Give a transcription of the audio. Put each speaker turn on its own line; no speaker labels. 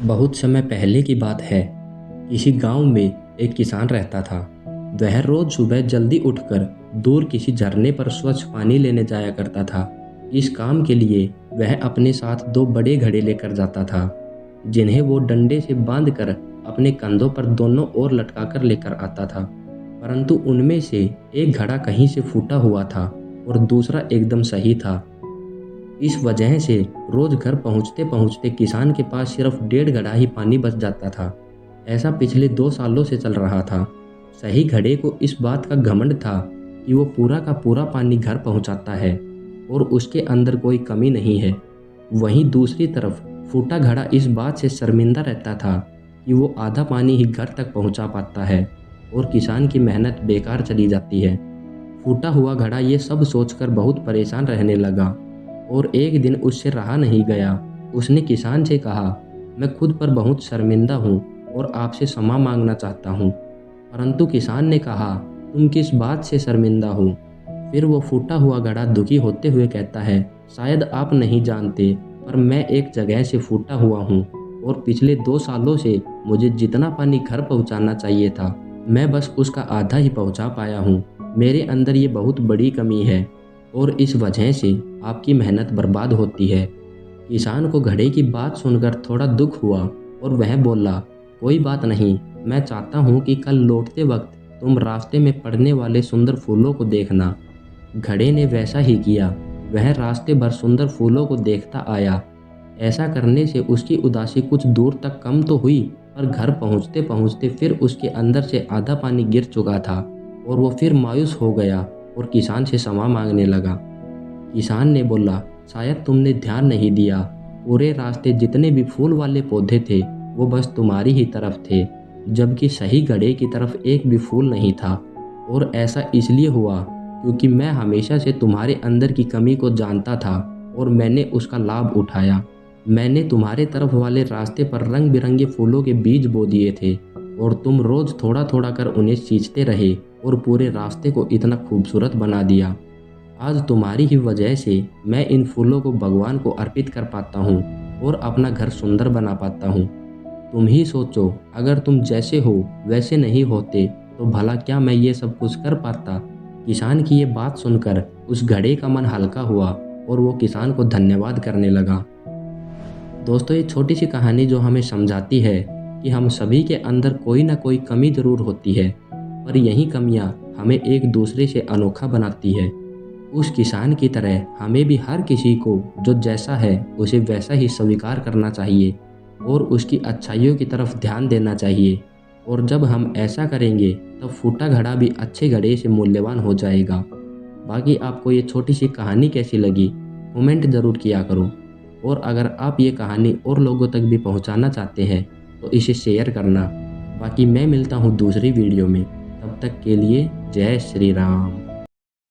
बहुत समय पहले की बात है। किसी गांव में एक किसान रहता था। वह रोज सुबह जल्दी उठकर दूर किसी झरने पर स्वच्छ पानी लेने जाया करता था। इस काम के लिए वह अपने साथ दो बड़े घड़े लेकर जाता था, जिन्हें वो डंडे से बांधकर अपने कंधों पर दोनों ओर लटकाकर लेकर आता था। परंतु उनमें से एक घड़ा कहीं से फूटा हुआ था और दूसरा एकदम सही था। इस वजह से रोज घर पहुंचते पहुंचते किसान के पास सिर्फ 1.5 घड़ा ही पानी बच जाता था। ऐसा पिछले 2 सालों से चल रहा था। सही घड़े को इस बात का घमंड था कि वो पूरा का पूरा पानी घर पहुंचाता है और उसके अंदर कोई कमी नहीं है। वहीं दूसरी तरफ फूटा घड़ा इस बात से शर्मिंदा रहता था कि वो आधा पानी ही घर तक पहुंचा पाता है और किसान की मेहनत बेकार चली जाती है। फूटा हुआ घड़ा ये सब सोचकर बहुत परेशान रहने लगा और एक दिन उससे रहा नहीं गया। उसने किसान से कहा, मैं खुद पर बहुत शर्मिंदा हूँ और आपसे क्षमा मांगना चाहता हूँ। परंतु किसान ने कहा, तुम किस बात से शर्मिंदा हो? फिर वो फूटा हुआ घड़ा दुखी होते हुए कहता है, शायद आप नहीं जानते, पर मैं एक जगह से फूटा हुआ हूँ और पिछले 2 सालों से मुझे जितना पानी घर पहुँचाना चाहिए था, मैं बस उसका आधा ही पहुँचा पाया हूँ। मेरे अंदर ये बहुत बड़ी कमी है और इस वजह से आपकी मेहनत बर्बाद होती है। किसान को घड़े की बात सुनकर थोड़ा दुख हुआ और वह बोला, कोई बात नहीं, मैं चाहता हूँ कि कल लौटते वक्त तुम रास्ते में पड़ने वाले सुंदर फूलों को देखना। घड़े ने वैसा ही किया। वह रास्ते भर सुंदर फूलों को देखता आया। ऐसा करने से उसकी उदासी कुछ दूर तक कम तो हुई, पर घर पहुँचते पहुँचते फिर उसके अंदर से आधा पानी गिर चुका था और वो फिर मायूस हो गया और किसान से क्षमा मांगने लगा। किसान ने बोला, शायद तुमने ध्यान नहीं दिया, पूरे रास्ते जितने भी फूल वाले पौधे थे वो बस तुम्हारी ही तरफ थे, जबकि सही घड़े की तरफ एक भी फूल नहीं था। और ऐसा इसलिए हुआ क्योंकि मैं हमेशा से तुम्हारे अंदर की कमी को जानता था और मैंने उसका लाभ उठाया। मैंने तुम्हारे तरफ वाले रास्ते पर रंग बिरंगे फूलों के बीज बो दिए थे और तुम रोज थोड़ा थोड़ा कर उन्हें सींचते रहे और पूरे रास्ते को इतना खूबसूरत बना दिया। आज तुम्हारी ही वजह से मैं इन फूलों को भगवान को अर्पित कर पाता हूँ और अपना घर सुंदर बना पाता हूँ। तुम ही सोचो, अगर तुम जैसे हो वैसे नहीं होते तो भला क्या मैं ये सब कुछ कर पाता? किसान की ये बात सुनकर उस घड़े का मन हल्का हुआ और वो किसान को धन्यवाद करने लगा। दोस्तों, ये छोटी सी कहानी जो हमें समझाती है कि हम सभी के अंदर कोई ना कोई कमी ज़रूर होती है, पर यही कमियां हमें एक दूसरे से अनोखा बनाती है। उस किसान की तरह हमें भी हर किसी को जो जैसा है उसे वैसा ही स्वीकार करना चाहिए और उसकी अच्छाइयों की तरफ ध्यान देना चाहिए। और जब हम ऐसा करेंगे तब फूटा घड़ा भी अच्छे घड़े से मूल्यवान हो जाएगा। बाकी आपको ये छोटी सी कहानी कैसी लगी, कमेंट ज़रूर किया करो। और अगर आप ये कहानी और लोगों तक भी पहुंचाना चाहते हैं तो इसे शेयर करना। बाकी मैं मिलता हूं दूसरी वीडियो में, तब तक के लिए जय श्री राम।